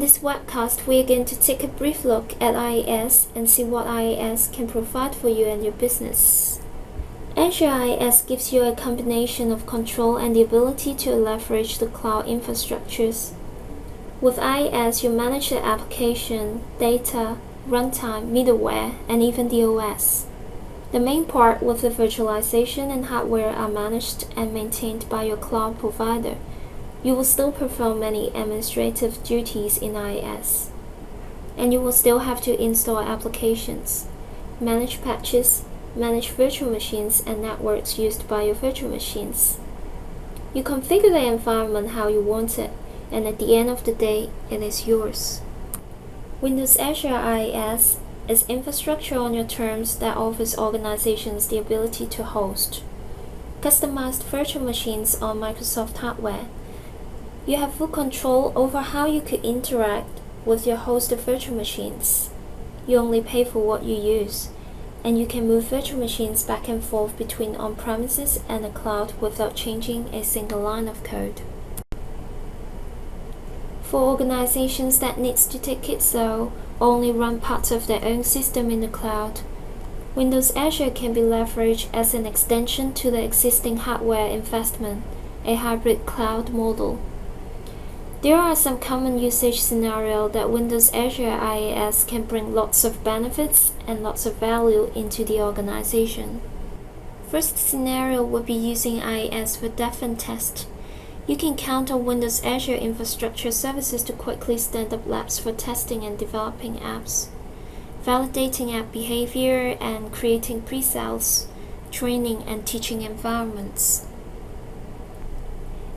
this webcast, we are going to take a brief look at IaaS and see what IaaS can provide for you and your business. Azure IaaS gives you a combination of control and the ability to leverage the cloud infrastructures. With IaaS, you manage the application, data, runtime, middleware, and even the OS. The main part with the virtualization and hardware are managed and maintained by your cloud provider. You will still perform many administrative duties in IaaS. And you will still have to install applications, manage patches, manage virtual machines and networks used by your virtual machines. You configure the environment how you want it, and at the end of the day, it is yours. Windows Azure IaaS is infrastructure on your terms that offers organizations the ability to host customized virtual machines on Microsoft hardware. You have full control over how you could interact with your hosted virtual machines. You only pay for what you use, and you can move virtual machines back and forth between on-premises and the cloud without changing a single line of code. For organizations that needs to take it slow or only run parts of their own system in the cloud, Windows Azure can be leveraged as an extension to the existing hardware investment, a hybrid cloud model. There are some common usage scenarios that Windows Azure IaaS can bring lots of benefits and lots of value into the organization. First scenario would be using IaaS for dev and test. You can count on Windows Azure infrastructure services to quickly stand up labs for testing and developing apps, validating app behavior and creating pre-sales, training and teaching environments.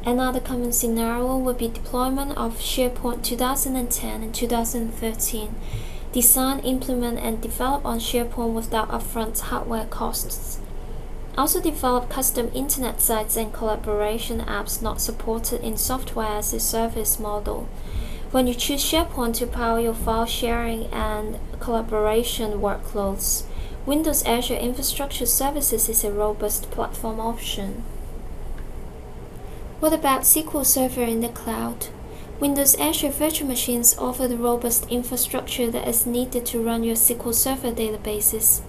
Another common scenario would be deployment of SharePoint 2010 and 2013. Design, implement, and develop on SharePoint without upfront hardware costs. Also develop custom internet sites and collaboration apps not supported in software as a service model. When you choose SharePoint to power your file sharing and collaboration workloads, Windows Azure Infrastructure Services is a robust platform option. What about SQL Server in the cloud? Windows Azure virtual machines offer the robust infrastructure that is needed to run your SQL Server databases.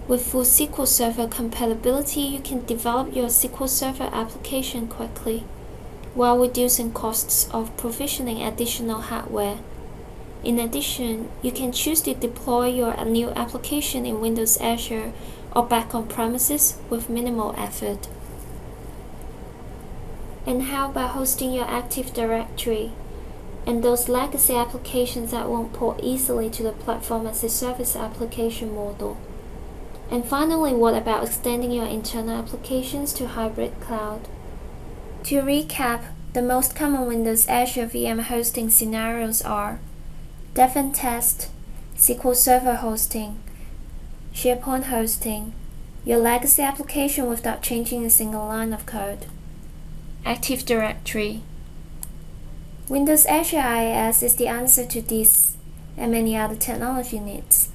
With full SQL Server compatibility, you can develop your SQL Server application quickly, while reducing costs of provisioning additional hardware. In addition, you can choose to deploy your new application in Windows Azure or back on premises with minimal effort. And how about hosting your Active Directory and those legacy applications that won't port easily to the platform as a service application model? And finally, what about extending your internal applications to hybrid cloud? To recap, the most common Windows Azure VM hosting scenarios are dev and test, SQL Server hosting, SharePoint hosting, your legacy application without changing a single line of code, Active Directory. Windows Azure IaaS is the answer to these and many other technology needs.